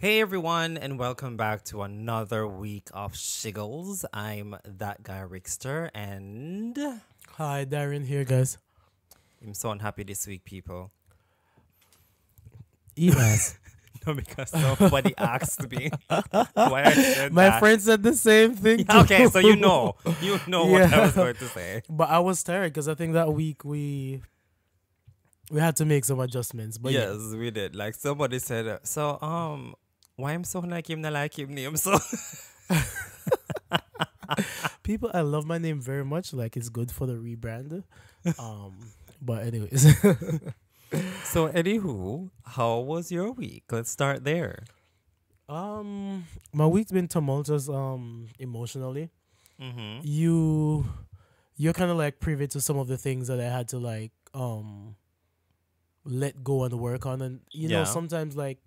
Hey everyone, and welcome back to another week of Shiggles. I'm that guy Rickster, and Hi, Darren here, guys. I'm so unhappy this week, people. Emas. No, because somebody asked me why I said My that. friend said the same thing too. Okay, so you know what I was Yeah. going to say. But I was tired because I think that week we had to make some adjustments. But yeah, Yes, we did. Like somebody said, why I'm so like him name so. people, I love my name very much. Like it's good for the rebrand. Um, but anyways, So anywho, how was your week? Let's start there. my week's been tumultuous. Emotionally, Mm-hmm. you you're kind of like privy to some of the things that I had to like let go and work on, and Yeah. sometimes like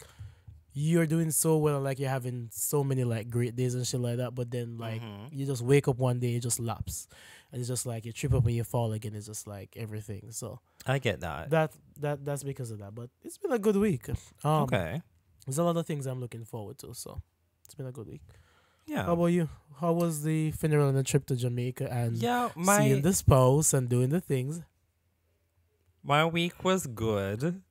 you're doing so well, like you're having so many like great days and shit like that, but then like Mm-hmm. you just wake up one day, it just lapse, and it's just like you trip up and you fall again. It's just like everything. So I get that. that's because of that. But it's been a good week. Um, Okay. there's a lot of things I'm looking forward to. So it's been a good week. How Yeah. about you? How was the funeral and the trip to Jamaica and Yeah, seeing the spouse and doing the things? my week was good.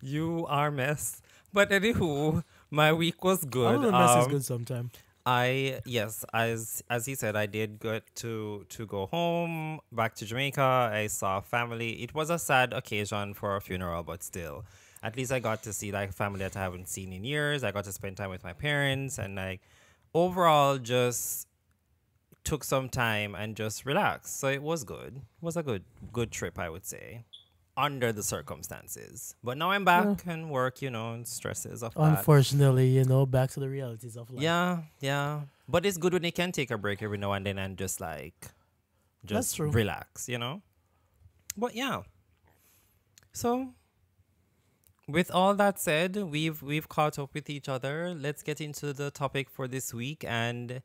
You are mess. But anywho, my week was I good. don't know, mess is good sometimes. I yes, as he said, I did get to go home back to Jamaica. I saw family. It was a sad occasion for a funeral, but still, at least I got to see like family that I haven't seen in years. I got to spend time with my parents, and like overall, just took some time and just relaxed. So it was good. It was a good trip, I would say, under the circumstances. But now I'm Yeah. back and work, and stresses of that. Unfortunately, back to the realities of life. Yeah, yeah. But it's good when you can take a break every now and then and just That's just true. relax. But yeah. So with all that said, we've caught up with each other. Let's get into the topic for this week, and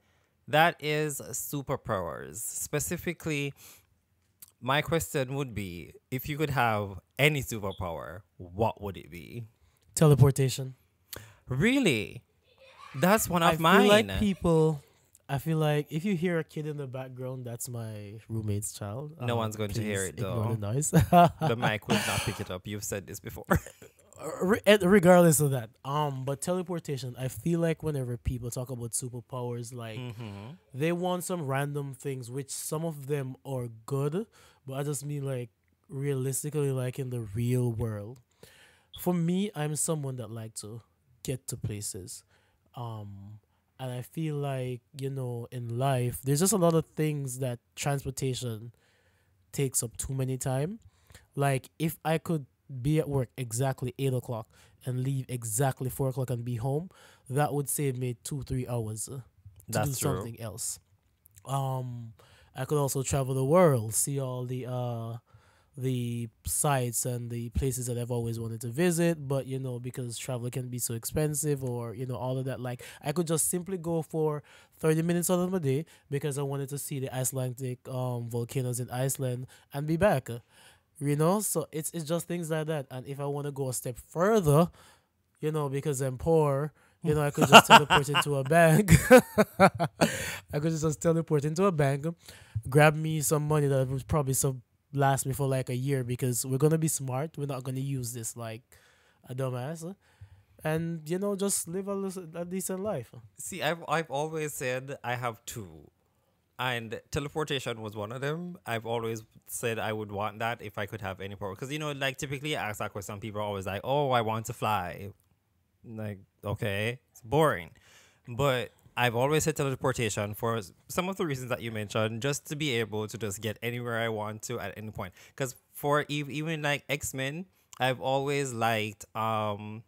that is superpowers. Specifically, my question would be, if you could have any superpower, what would it be? Teleportation. Really? That's one I of feel mine. like people. I feel like if you hear a kid in the background, that's my roommate's child. No one's going to hear Please it ignore though. the noise. The mic would not pick it up. You've said this before. Regardless of that, but teleportation. I feel like whenever people talk about superpowers, like Mm-hmm. they want some random things, which some of them are good, but I just mean like realistically, like in the real world. For me, I'm someone that like to get to places. And I feel like, in life, there's just a lot of things that transportation takes up too many time. Like if I could be at work exactly 8 o'clock and leave exactly 4 o'clock and be home, that would save me 2-3 hours to do That's true. something else. Um, I could also travel the world, see all the sites and the places that I've always wanted to visit, but because travel can be so expensive, or all of that, like I could just simply go for 30 minutes out of my day because I wanted to see the Icelandic volcanoes in Iceland and be back. So it's just things like that. And if I want to go a step further, because I'm poor, I could just teleport into a bank. I could just teleport into a bank, grab me some money that would probably last me for like a year, because we're gonna be smart. We're not gonna use this like a dumbass, and just live a decent life. See, I've always said I have two, and teleportation was one of them. I've always said I would want that if I could have any power, because like typically I ask that question, people are always like, "Oh, I want to fly." Like, okay, it's boring. But I've always said teleportation for some of the reasons that you mentioned, just to be able to just get anywhere I want to at any point. Because for even like X-Men, I've always liked oh,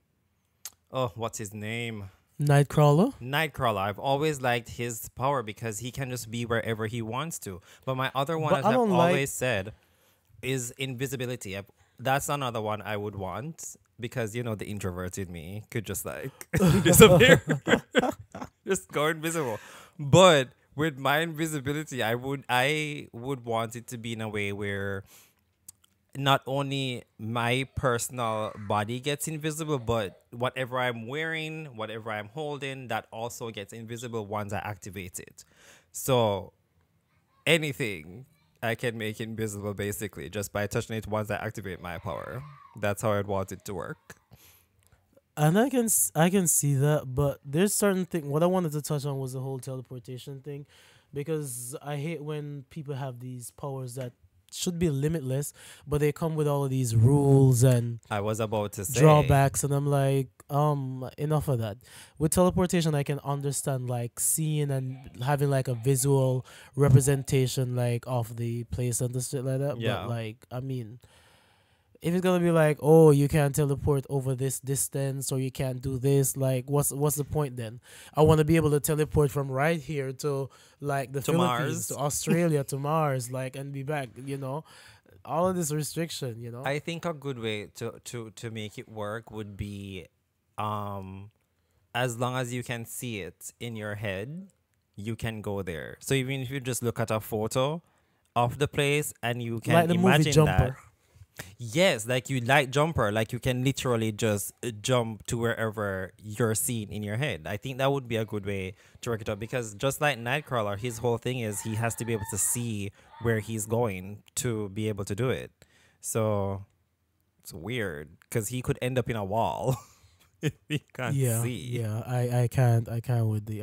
what's his name? Nightcrawler. Nightcrawler. I've always liked his power because he can just be wherever he wants to. But my other one, But as I I've don't like. always said, is invisibility. That's another one I would want, because the introvert in me could just like disappear, just go invisible. But with my invisibility, I would want it to be in a way where not only my personal body gets invisible, but whatever I'm wearing, whatever I'm holding, that also gets invisible once I activate it. So anything I can make invisible basically just by touching it once I activate my power. That's how I'd want it to work. And I can see that, but there's certain thing. What I wanted to touch on was the whole teleportation thing, because I hate when people have these powers that should be limitless, but they come with all of these rules and I was about to say, drawbacks, and I'm like, enough of that. With teleportation, I can understand like seeing and having like a visual representation like of the place and the shit like that. But yeah, like, I mean, if it's gonna be like, oh, you can't teleport over this distance or you can't do this, like, what's the point then? I want to be able to teleport from right here to like the to Philippines, to Mars. Australia, to Mars, like, and be back. All of this restriction. I think a good way to make it work would be, um, as long as you can see it in your head, you can go there. So even if you just look at a photo of the place and you can Like the movie imagine that. Jumper. Yes, like you like jumper, like you can literally just jump to wherever you're seeing in your head. I think that would be a good way to work it out because just like Nightcrawler, his whole thing is he has to be able to see where he's going to be able to do it. So it's weird because he could end up in a wall if he can't Yeah, see. yeah. I can't with the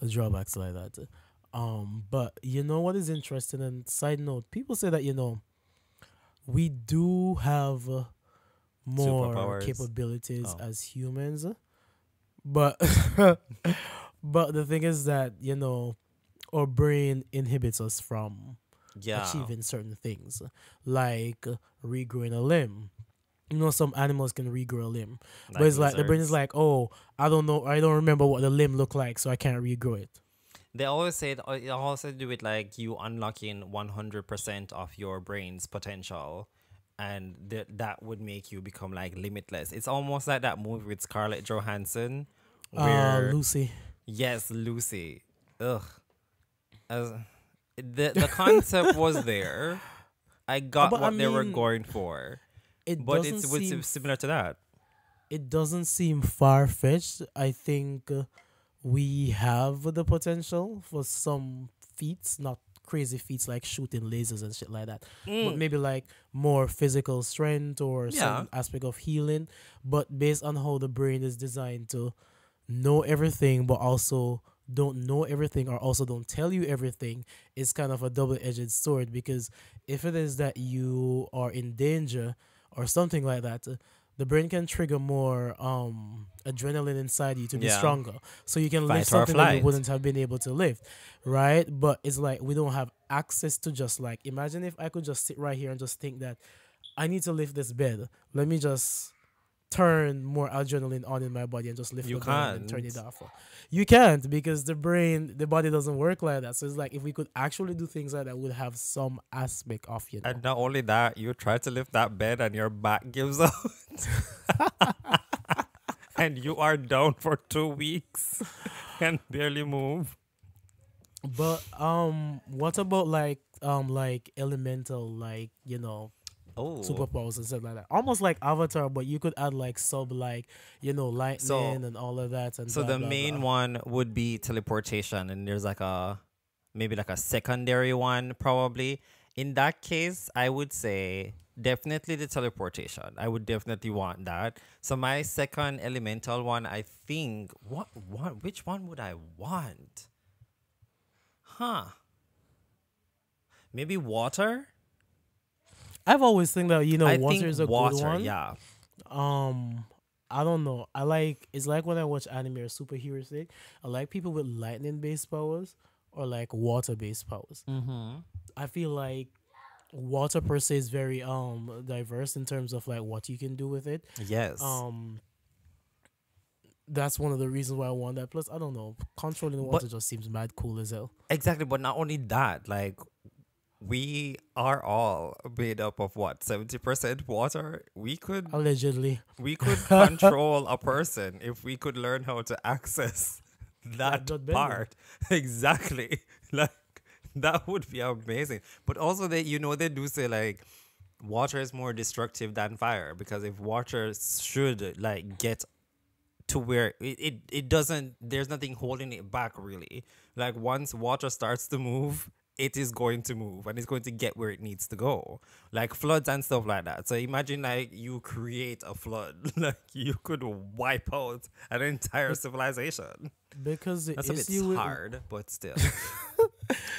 drawbacks like that. But you know what is interesting? And side note, people say that we do have more Superpowers. capabilities Oh, as humans, but but the thing is that our brain inhibits us from yeah, achieving certain things, like regrowing a limb. Some animals can regrow a limb, but like it's like the brain is lizards. like, oh, I don't know, I don't remember what the limb looked like, so I can't regrow it. They always say it also do with like you unlocking 100% of your brain's potential, and that would make you become like limitless. It's almost like that movie with Scarlett Johansson, where Lucy. yes, Lucy. Ugh, as the concept was there. I got But I what they were mean, going for, it but doesn't seem similar to that. it doesn't seem far fetched. I think we have the potential for some feats, not crazy feats like shooting lasers and shit like that, but Mm, maybe like more physical strength or yeah, some aspect of healing. But based on how the brain is designed to know everything, but also don't know everything, or also don't tell you everything, it's kind of a double-edged sword, because if it is that you are in danger or something like that, the brain can trigger more adrenaline inside you to be yeah. stronger, so you can lift Fight or something that you flight. wouldn't have been able to lift, right? But it's like we don't have access to, just like, imagine if I could just sit right here and just think that I need to lift this bed. Let me just turn more adrenaline on in my body and just lift You the bed and then turn it can't. off. You can't, because the body doesn't work like that. So it's like if we could actually do things like that, would have some aspect of, And not only that, you try to lift that bed and your back gives out. And you are down for 2 weeks and barely move. But what about like elemental, like Oh, superpowers and stuff like that? Almost like Avatar, but you could add like sub, like so lightning and all of that and so blah the blah main blah. one would be teleportation, and there's like maybe like a secondary one probably. In that case, I would say definitely the teleportation. I would definitely want that. So my second elemental one, I think, which one would I want? Huh? Maybe water. I've always think that I water think is a good water. one. Yeah. Um, I don't know. It's like when I watch anime or superhero thing. I like people with lightning based powers or like water based powers. Mm-hmm. I feel like water per se is very diverse in terms of like what you can do with it. Yes. Um, that's one of the reasons why I want that. Plus, I don't know, controlling But water just seems mad cool as hell. exactly, but not only that, like we are all made up of what, 70% water? Allegedly, We could control a person if we could learn how to access like that bloodbender. part. Exactly. Like that would be amazing. But also they do say like water is more destructive than fire, because if water should like get to where it doesn't, there's nothing holding it back really. Like once water starts to move, it is going to move and it's going to get where it needs to go, like floods and stuff like that. So imagine like you create a flood like you could wipe out an entire civilization. Because the That's a bit issue with, hard, but still.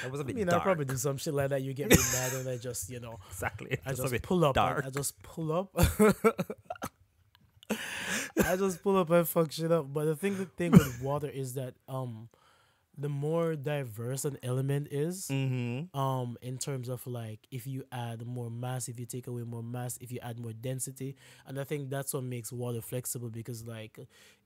That was a I bit mean, I dark. probably do some shit like that. You get me mad, and I just, Exactly. I Just a just bit pull up. dark. I just pull up. I just pull up and fuck shit up. But the thing with water is that the more diverse an element is, in terms of like if you add more mass, if you take away more mass, if you add more density, and I think that's what makes water flexible, because like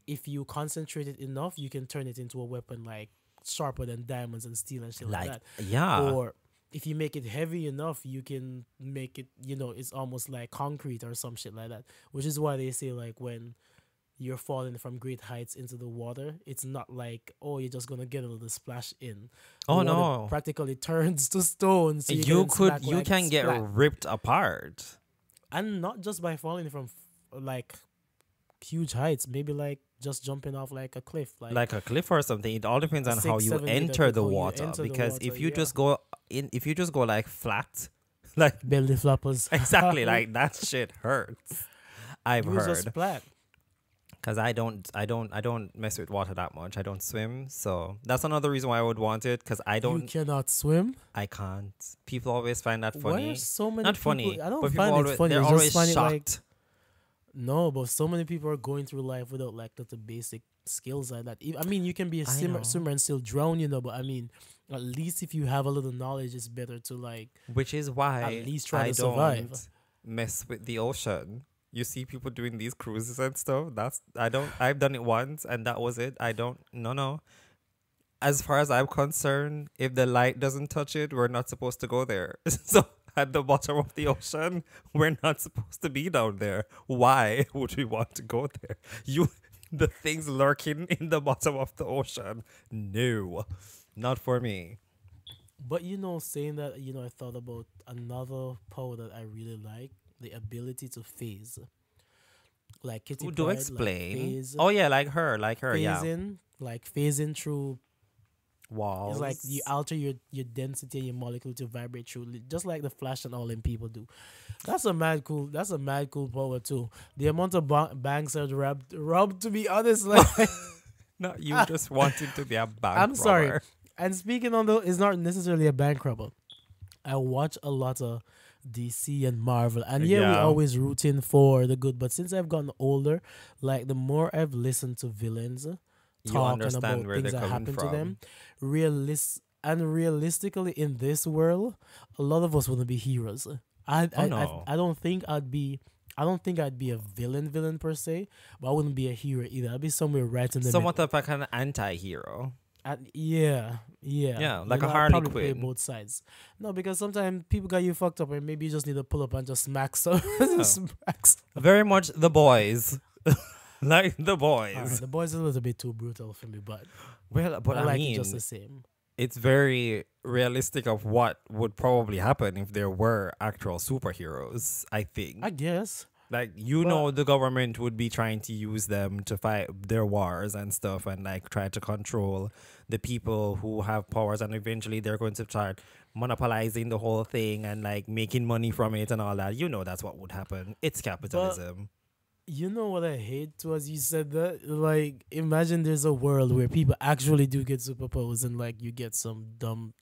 if you concentrate it enough, you can turn it into a weapon like sharper than diamonds and steel and shit like Like, that. yeah. Or if you make it heavy enough, you can make it, it's almost like concrete or some shit like that. Which is why they say like when you're falling from great heights into the water, it's not like, oh, you're just gonna get a little splash in. The Oh, water no. practically turns to stone. So You can get ripped apart. and not just by falling from like huge heights, maybe like just jumping off like a cliff, Like a cliff or something. It all depends on how 6, you 7 meter enter cliff, the how you water. enter the Because water, if you yeah. just go in, if you just go like flat, like belly flappers. exactly, like that shit hurts. I've You was heard. just flat. Because I don't mess with water that much. I don't swim, so that's another reason why I would want it. Because I You don't, cannot swim. I can't. People always find that Why funny. are so many Not people, funny, I don't but people find it always, funny. they're I always just find shocked. it like no, but so many people are going through life without like the basic skills like that. I mean, you can be a I know. swimmer and still drown, but I mean, at least if you have a little knowledge, it's better to like Which is why at least try I to survive. don't mess with the ocean. You see people doing these cruises and stuff. I've done it once and that was it. I don't. No. As far as I'm concerned, if the light doesn't touch it, we're not supposed to go there. So at the bottom of the ocean, we're not supposed to be down there. Why would we want to go there? The things lurking in the bottom of the ocean. No, not for me. But saying that, I thought about another power that I really like, the ability to phase. Like Kitty Do Pryde, explain. like phase, Oh yeah, like her, yeah. phasing through. Walls. It's like you alter your density and your molecule to vibrate through, just like the Flash and all them people do. That's a mad cool power too. The amount of banks are robbed, to be honest, like No, you just wanted to be a bank I'm sorry. robber. And speaking on it's not necessarily a bank robber. I watch a lot of DC and Marvel, and we Yeah. always rooting for the good. But since I've gotten older, like the more I've listened to villains You talking understand about where things they're that coming happen from. to them, realistically in this world, a lot of us wouldn't be heroes. No. I don't think I'd be. I don't think I'd be a villain per se, but I wouldn't be a hero either. I'd be somewhere right in the Somewhat middle. of like an anti-hero. Yeah. Yeah, like a I'd Harley probably play Quinn. both sides. No, because sometimes people got you fucked up, and maybe you just need to pull up and just smack some. Smack some. Very much the boys. Like the boys. Alright, the boys are a little bit too brutal for me, but Well, but I I like mean, it just the same. it's very realistic of what would probably happen if there were actual superheroes, I think. I guess. Like, But- the government would be trying to use them to fight their wars and stuff and, like, try to control the people who have powers. And eventually they're going to start monopolizing the whole thing and, like, making money from it and all that. That's what would happen. It's capitalism. You know what I hate too, as you said that? Like, imagine there's a world where people actually do get superpowers and like you get some dumb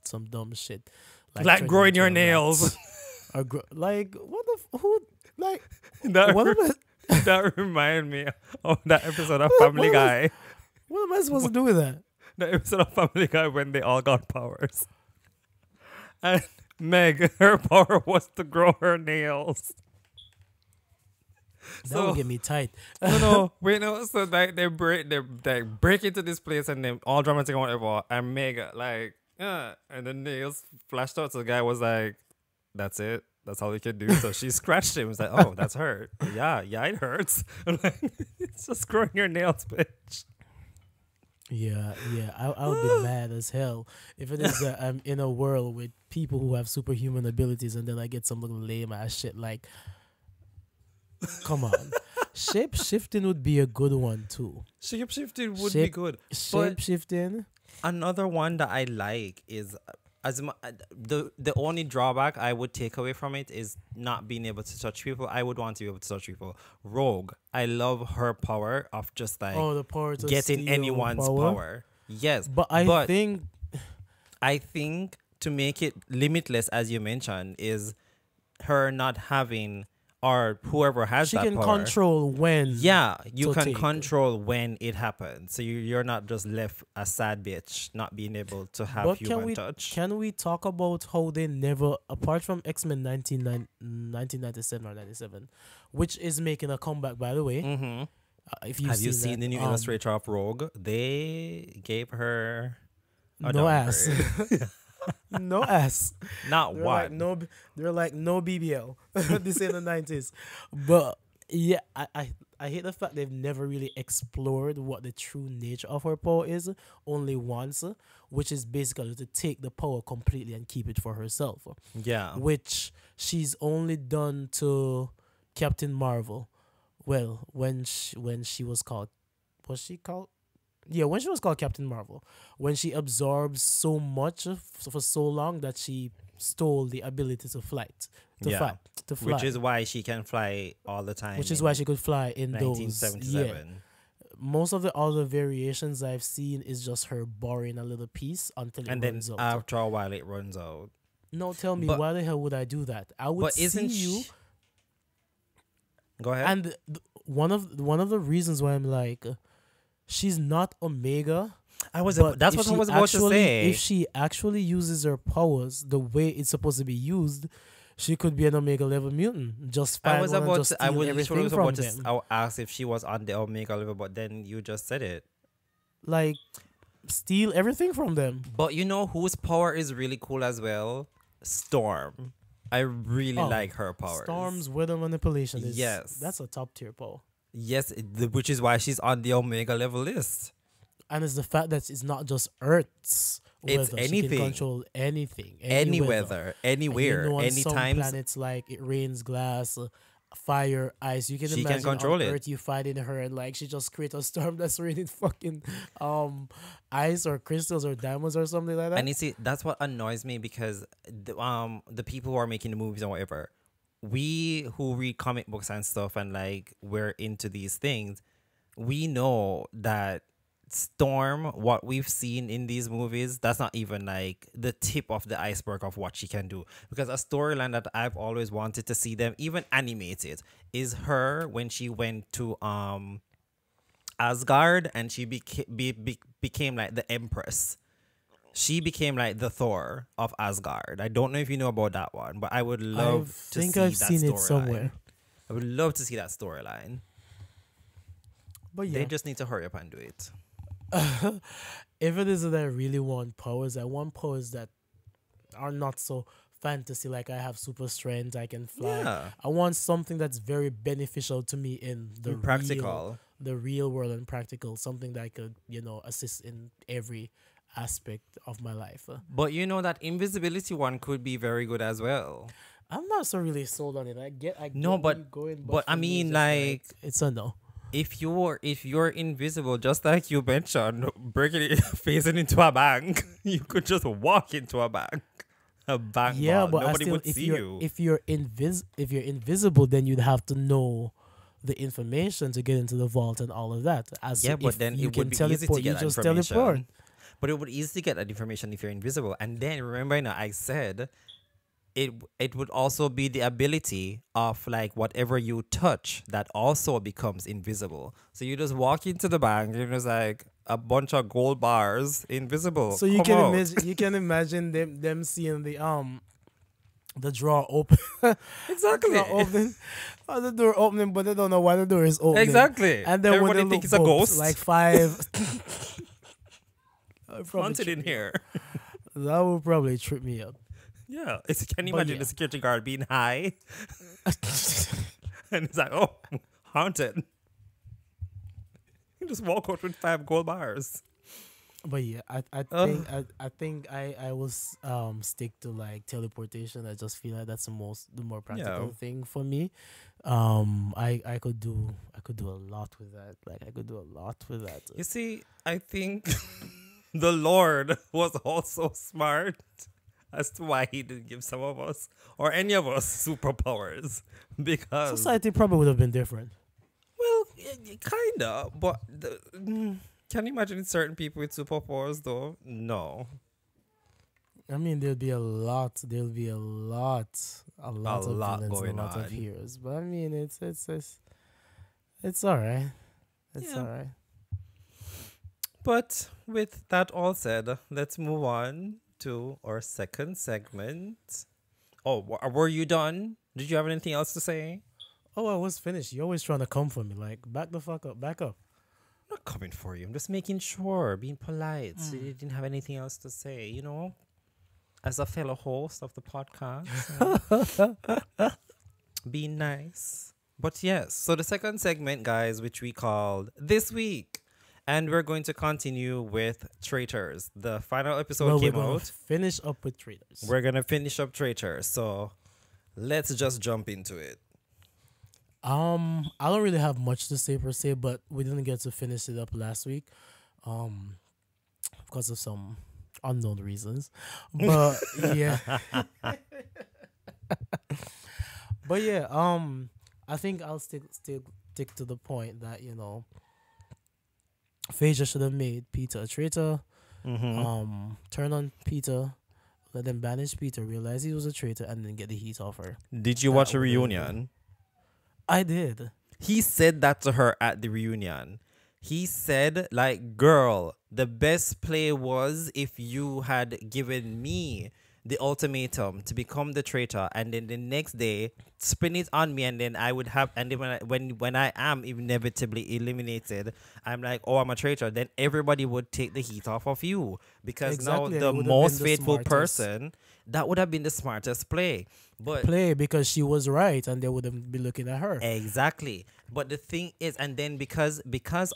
shit, Like turning growing into your a rat. nails. Or like what the who like That, what am I that reminded me of that episode of What- Family what Guy. what am I supposed to do with that? The episode of Family Guy when they all got powers. And Meg, her power was to grow her nails. That would get me tight. No, wait, no. So they break into this place and they all dramatic and whatever. And Meg and the nails flashed out. So the guy was like, "That's it. That's all we can do." So she scratched him. It's like, "Oh, that's hurt. Yeah, it hurts." I'm like, it's just growing your nails, bitch. Yeah. I would be mad as hell if it is that I'm in a world with people who have superhuman abilities, and then I get some little lame ass shit like, come on. Shape shifting would be a good one too. Shapeshifting would be Shape good. But shape shifting. another one that I like is the only drawback I would take away from it is not being able to touch people. I would want to be able to touch people. Rogue, I love her power of just like Oh, the power to getting steal anyone's power. power. Yes, But but think I think to make it limitless, as you mentioned, is her not having or whoever has she that can power. control when. Yeah, you to can take. control when it happens, so you're not just left a sad bitch, not being able to have But human touch. can we talk about how they never, apart from X-Men 1997 or 97, which is making a comeback, by the way. Mm-hmm. If you've Have you seen that, the new illustrator of Rogue? They gave her a no ass. downgrade. No ass. Not They're one. like no. They're like no BBL. This in the 90s, but yeah, I hate the fact they've never really explored what the true nature of her power is. Only once, which is basically to take the power completely and keep it for herself, Yeah. which she's only done to Captain Marvel. Well, when she was she called? Yeah, when she was called Captain Marvel, when she absorbs so much for so long that she stole the ability to Yeah. fly, Which is why she can fly all the time. which is in why she could fly in those. Yeah, 1977. most of the other variations I've seen is just her borrowing a little piece until it And then runs out. after a while, it runs out. No, tell me, but- why the hell would I do that? I would But see isn't you, Go ahead. and one of the reasons why I'm like, she's not Omega. But That's if what I she was about to actually- say. If she actually uses her powers the way it's supposed to be used, she could be an Omega level mutant. Just I find was one and about just to, I steal was everything literally was from about to them. I'll ask if she was on the Omega level, but then you just said it. Like, steal everything from them. But you know whose power is really cool as well? Storm. I really Oh, like her powers. Storm's weather manipulation is Yes. that's a top tier power. Yes, which is why she's on the Omega level list. And it's the fact that it's not just Earth's weather. It's She anything. can control anything. Any weather. weather, And anywhere, you know, on some anytime. planets, like it rains glass, fire, ice. You can She can imagine control on it. Earth you fighting her, and like she just create a storm that's raining fucking ice or crystals or diamonds or something like that. And you see, that's what annoys me because the people who are making the movies or whatever, we who read comic books and stuff and like we're into these things, we know that Storm, what we've seen in these movies, that's not even like the tip of the iceberg of what she can do. Because a storyline that I've always wanted to see them even animated is her when she went to Asgard and she became like the Empress. She became like the Thor of Asgard. I don't know if you know about that one, but I would love to see I've that seen it storyline. somewhere. I would love to see that storyline. But yeah, They just need to hurry up and do it. if it is that I really want powers, I want powers that are not so fantasy. Like I have super strength, I can fly. Yeah. I want something that's very beneficial to me in the Practical. the real world and practical. Something that I could, assist in every aspect of my life. But you know that invisibility one could be very good as well. I'm not so really sold on it. I get No, where but- you're going, but I for me, mean, it's just like- it's a no. If you're invisible, just like you mentioned, breaking it, facing into a bank, you could just walk into a bank. A bank Yeah, vault. but Nobody would if see you're you. if you're invisible, then you'd have to know the information to get into the vault and all of that. Yeah, but if then you it can would be easy to teleport, get you that just information. teleport. But it would easily get that information if you're invisible. And then remember now I said it would also be the ability of like whatever you touch that also becomes invisible. So you just walk into the bank and there's like a bunch of gold bars invisible. So you Come can out. imagine them seeing the drawer open. Exactly. Drawer opening. Or the door opening, but they don't know why the door is opening. Exactly. And then Everybody when they think look it's a bumps, ghost. like 5 probably Haunted in here. that would probably trip me up. Yeah. Can you But imagine yeah. the security guard being high? And it's like, oh, haunted. You just walk out with 5 gold bars. But yeah, Ugh, I think I will stick to like teleportation. I just feel like that's the more yeah. practical thing for me. I could do a lot with that. Like I could do a lot with that. You see, I think the Lord was also smart as to why he didn't give some of us or any of us superpowers. Because, Society probably would have been different. well, kinda, but can you imagine certain people with superpowers though? No, I mean, there'll be a lot. There'll be a a lot of lot villains and a going lot of on. heroes. But I mean, it's all right. It's Yeah. all right. But with that all said, let's move on to our second segment. Oh, were you done? Did you have anything else to say? Oh, I was finished. You're always trying to come for me. Like, back the fuck up. Back up. I'm not coming for you. I'm just making sure, being polite. So you didn't have anything else to say, as a fellow host of the podcast, being nice. But yes, so the second segment, guys, which we called This Week. And we're going to continue with Traitors. The final episode Well, we're came gonna out. finish up with traders. We're going to finish up Traitors. So let's just jump into it. I don't really have much to say per se, but we didn't get to finish it up last week, um, because of some unknown reasons. But yeah, but yeah, I think I'll stick to the point that Phaedra should have made Peter a traitor. Mm-hmm. Turn on Peter, let them banish Peter, realize he was a traitor, and then get the heat off her. Did you That watch a would have been. reunion? I did. He said that to her at the reunion. He said, like, girl, the best play was if you had given me the ultimatum to become the traitor, and then the next day spin it on me, and then I would have, and then when I am inevitably eliminated, I'm like, oh, I'm a traitor. Then everybody would take the heat off of you, because now Exactly, and the it would have been most the faithful smartest person, that would have been the smartest play. But play because she was right, and they wouldn't be looking at her. exactly. But the thing is, and then because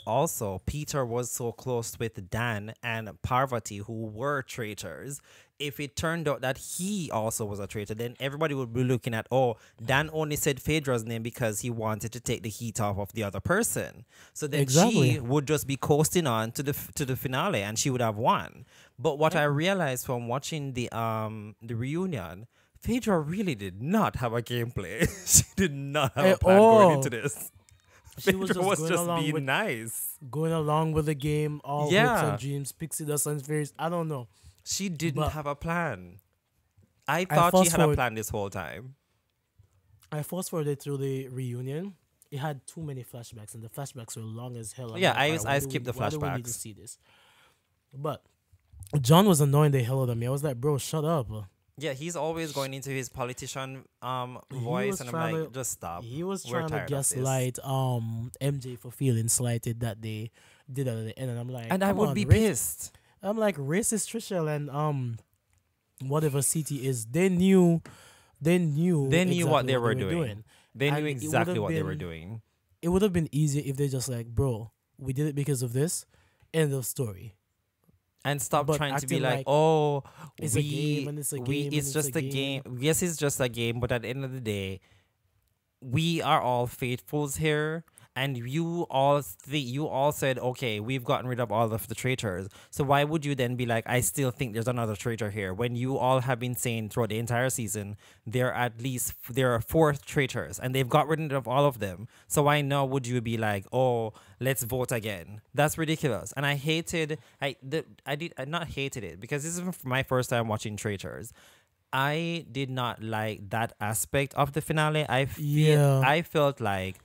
also Peter was so close with Dan and Parvati, who were traitors, if it turned out that he also was a traitor, then everybody would be looking at, oh, Dan only said Phaedra's name because he wanted to take the heat off of the other person. So then Exactly. she would just be coasting on to the finale, and she would have won. But what I realized from watching the reunion, Phaedra really did not have a gameplay. She did not have a At plan going all. into this. She was Phaedra just was going just along being with nice. the game, all hopes Yeah, and dreams, pixie dust and fairies. I don't know, she didn't but have a plan. I I thought she fast had a forward. plan this whole time. I fast forwarded through the reunion. It had too many flashbacks, and the flashbacks were long as hell. I'm Yeah, like, all right, I skipped the why do we need to flashbacks. see this? But John was annoying the hell out of me. I was like, bro, shut up. Yeah, he's always going into his politician He voice, was and I'm trying like, to just stop. he was We're trying to tired of this. gaslight MJ for feeling slighted that they did that at the end, and I'm like, And I come would on, be pissed. I'm like, racist Trishelle and whatever CT is, they knew They knew what exactly they were doing. They knew And exactly what they were doing. It would have been easier if they just like, bro, we did it because of this, end of story. And stop But trying to be acting like, like oh, it's a game and it's a game and it's it's just a a game. game. Yes, it's just a game, but at the end of the day, we are all faithfuls here, and you all said, okay, we've gotten rid of all of the traitors. So why would you then be like, I still think there's another traitor here, when you all have been saying throughout the entire season there are 4 traitors, and they've got rid of all of them. So why now would you be like, oh, let's vote again? That's ridiculous. And I not hated it, because this is my first time watching traitors. I did not like that aspect of the finale. Yeah. I felt like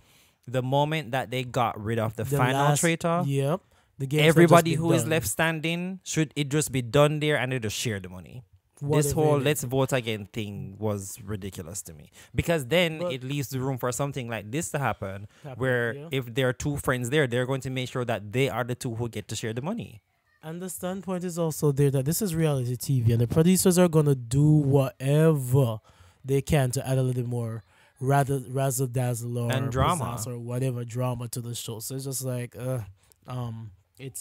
the moment that they got rid of the final last, traitor, Yep. The game everybody who is left standing, should it just be done there, and they just share the money. This whole let's vote again thing was ridiculous to me, because then But- it leaves the room for something like this to happen, where if there are 2 friends there, they're going to make sure that they are the 2 who get to share the money. And the standpoint is also there that this is reality TV, and the producers are gonna do whatever they can to add a little more razzle dazzle or And drama. pizzazz or whatever drama to the show. So it's just like,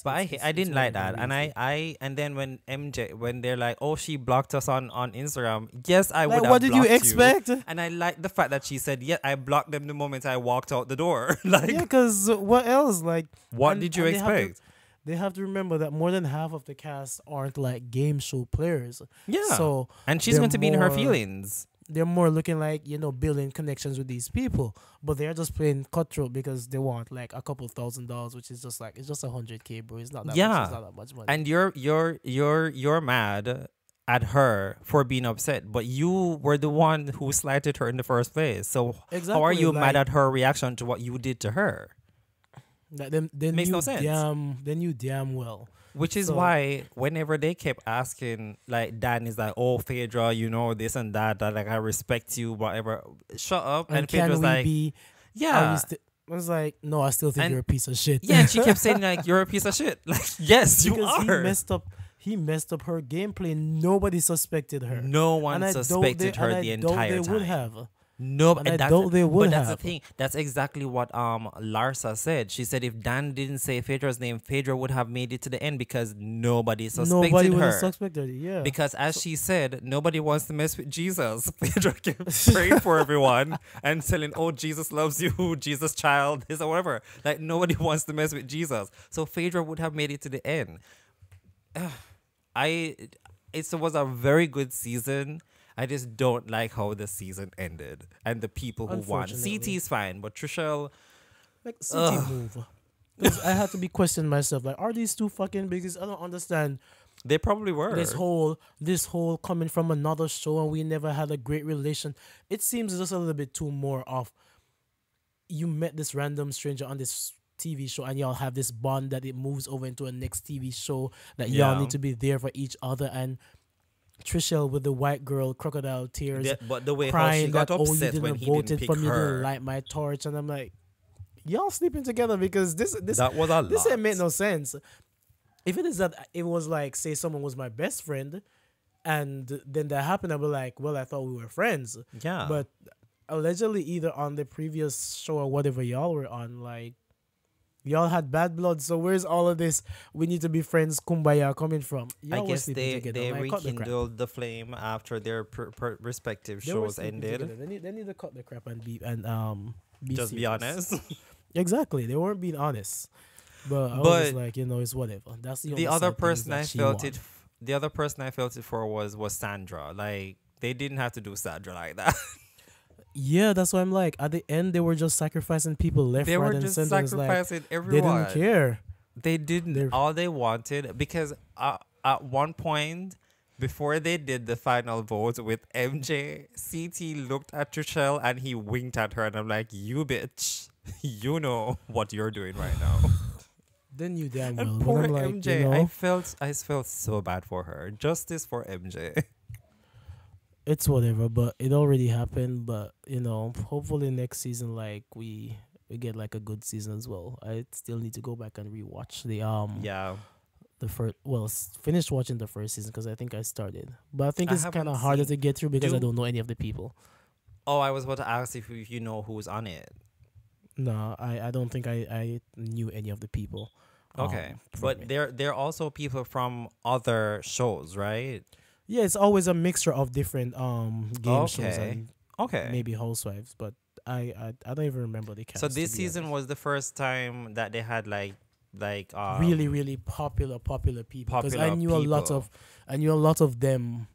But I it's didn't more like than that, and crazy. and then when MJ when they're like, oh, she blocked us on Instagram. Yes, I Like, would what have did you blocked you, expect? and I like the fact that she said, yeah, I blocked them the moment I walked out the door. Yeah, Like, because what else? Like, what did you and expect? they have to remember that more than half of the cast aren't like game show players, Yeah, so and she's they're going to be in her more feelings. they're more looking like, building connections with these people, but they're just playing cutthroat because they want like a couple $1,000, which is just like, it's just 100K, bro. It's not that much. It's Yeah, not that much money. and you're mad at her for being upset, but you were the one who slighted her in the first place. So how are Exactly. you mad Like, at her reaction to what you did to her? that they Makes no knew sense. damn well. Which is So why whenever they kept asking, like Dan is like, "Oh, Phaedra, this and that, like I respect you, whatever." Shut up. and And Phaedra's can we like, be? Are we "Yeah." still? I was like, no, I still think And you're a piece of shit. yeah, and she kept saying like, "You're a piece of shit." Like, yes, you Because are. he messed up her gameplay. Nobody suspected her. No And one I doubt suspected her and the I doubt entire they would time. have. No, And I and doubt they would but that's the have. thing. That's exactly what Larsa said. She said if Dan didn't say Phaedra's name, Phaedra would have made it to the end because nobody Nobody suspected would have her. suspected it. Yeah. Because as she said, nobody wants to mess with Jesus. Phaedra kept praying for everyone and telling, "Oh, Jesus loves you, Jesus child," this or whatever. Like nobody wants to mess with Jesus. So Phaedra would have made it to the end. It was a very good season. I just don't like how the season ended and the people who won. Unfortunately. CT is fine, but Trishelle, Like, city move. Because I had to be questioning myself. Like, are these two fucking? Because I don't understand they probably were. this whole coming from another show and we never had a great relation. It seems just a little bit too more of, you met this random stranger on this TV show and y'all have this bond that it moves over into a next TV show that y'all Yeah. need to be there for each other. And Trishelle with the white girl crocodile tears, But the way how she crying got that, oh, you upset didn't when he vote didn't it pick for me, you didn't her, light my torch. And I'm like, y'all sleeping together? Because this that was a this lot. ain't make no sense. If it is that it was like, say someone was my best friend and then that happened, I'd be like, well, I thought we were friends. Yeah. But allegedly either on the previous show or whatever y'all were on, like, y'all had bad blood, so where's all of this we need to be friends kumbaya coming from? I Y'all were guess sleeping they together. Like, cut the crap. rekindled the flame after their respective They were shows sleeping ended. together. They need to cut the crap and be Just be serious. honest. Exactly, they weren't being honest. But I was But just like, it's whatever. That's the only the other sad thing is person that I she felt won. it. The other person I felt it for was Sandra. Like they didn't have to do Sandra like that. Yeah, that's why I'm like, at the end they were just sacrificing people left, They right, were and just center. It's like, sacrificing they everyone. didn't care. They didn't. They're- All they wanted, because at one point before they did the final vote with MJ, CT looked at Trishelle and he winked at her, and I'm like, "You bitch, you know what you're doing right now." Then you damn well. And But poor I'm like, MJ, I felt so bad for her. Justice for MJ. it's whatever. But it already happened. But hopefully next season, like we get like a good season as well. I still need to go back and rewatch Yeah, the first. Well, finished watching the first season because I think I started. But I think I it's kind of haven't harder seen- to get through because I Do- don't know any of the people. Oh, I was about to ask if you know who's on it. No, I don't think I knew any of the people. Okay, from but it. they're also people from other shows, right? Yeah, it's always a mixture of different game shows Okay. and Okay. maybe housewives, but I don't even remember the cast. So to this be season honest. was the first time that they had like really really popular people, because I popular knew people. I knew a lot of them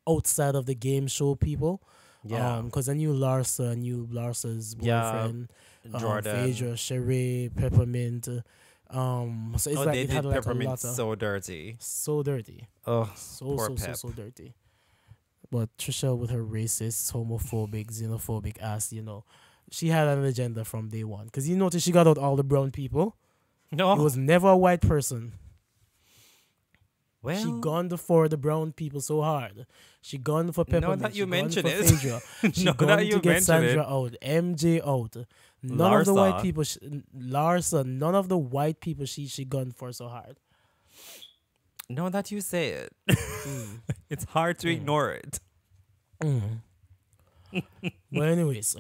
outside of the game show people. Yeah. Because I knew Larsa, I knew Larsa's Yeah, boyfriend, Jordan. Phaedra, Sheree, Peppermint. So it's Oh, like they it had did like a Peppermint lot of so dirty. so dirty. Oh, So Poor so Pep. so dirty. But Trishelle with her racist, homophobic, xenophobic ass, she had an agenda from day one. Because you notice she got out all the brown people. no. It was never a white person. well, She gone for the brown people so hard. She gone for Now Peppermint. that you she mention gone for it. Phaedra. She Now gone that to you get mention Sandra it. out. MJ out. None of the white Larsa. people. Larsa. None of the white people she gone for so hard. Now that you say it, Mm. it's hard to ignore it. Mm. But anyways,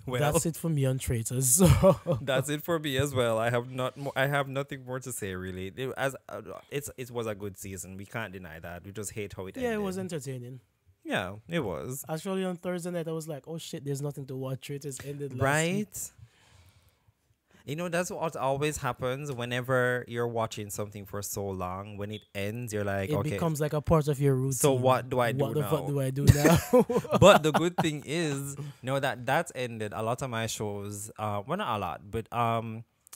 Well, That's it for me on traitors. So that's it for me as well. I have not more. I have nothing more to say really. It was a good season. We can't deny that. We just hate how it yeah, ended. it was entertaining. Yeah, it was. Actually, on Thursday night, I was like, "Oh shit, there's nothing to watch." Traitors ended last week. Right? You know, that's what always happens whenever you're watching something for so long. When it ends, you're like, It okay, becomes like a part of your routine. so what do I do What the fuck now? do I do now? But the good thing is, that that's ended. A lot of my shows, well, not a lot, but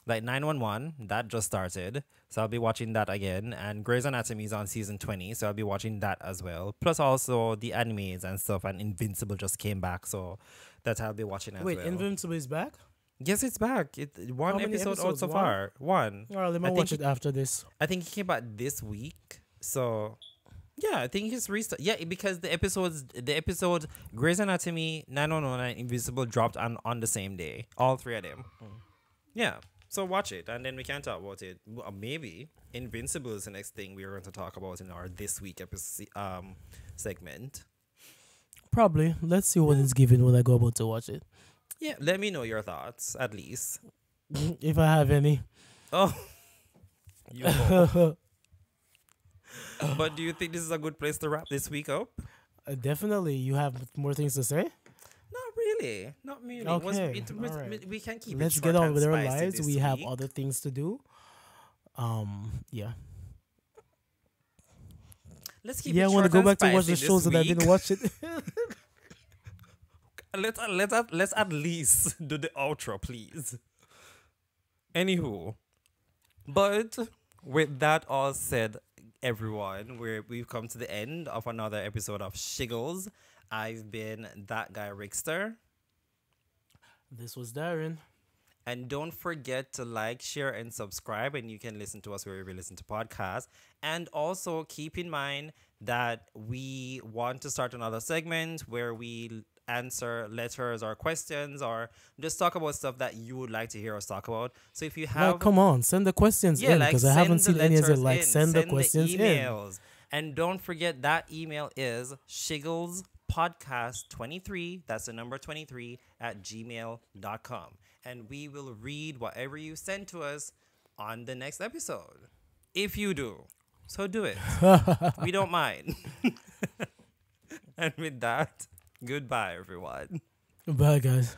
like 911 that just started, so I'll be watching that again. And Grey's Anatomy is on season 20, so I'll be watching that as well. Plus also the animes and stuff, and Invincible just came back, so that I'll be watching as Wait, well. Invincible is back? Yes, it's back. One How many episode out episodes? so One? far. One. All right, let me I watch think it after this. I think he came back this week. So yeah, I think he's restart. Yeah, because the episode Grey's Anatomy, 911, and Invisible dropped on the same day. All three of them. Yeah. So watch it, and then we can talk about it. Maybe Invincible is the next thing we're going to talk about in our this week episode segment. Probably. Let's see what it's giving when I go about to watch it. Yeah, let me know your thoughts at least. If I have any. Oh, you know. But do you think this is a good place to wrap this week up? Definitely. You have more things to say? Not really. Not really. Okay, all right. We can keep Let's it get short on and with our spicy lives. this We have week. other things to do. Yeah. Let's keep Yeah, it I short want to go and back to watch spicy the shows this that I've week. been watching. Let's at least do the outro, please. Anywho, but with that all said, everyone, we've come to the end of another episode of Shiggles. I've been that guy Rickster. This was Darren. And don't forget to like, share, and subscribe. And you can listen to us wherever you listen to podcasts. And also keep in mind that we want to start another segment where we answer letters or questions or just talk about stuff that you would like to hear us talk about. So if you have... Like, come on, send the questions in because I haven't seen any of it. Like, send the questions the in. emails. And don't forget that email is shigglespodcast23, that's the number 23, at gmail.com. And we will read whatever you send to us on the next episode. If you do. So do it. We don't mind. And with that, goodbye, everyone. Bye, guys.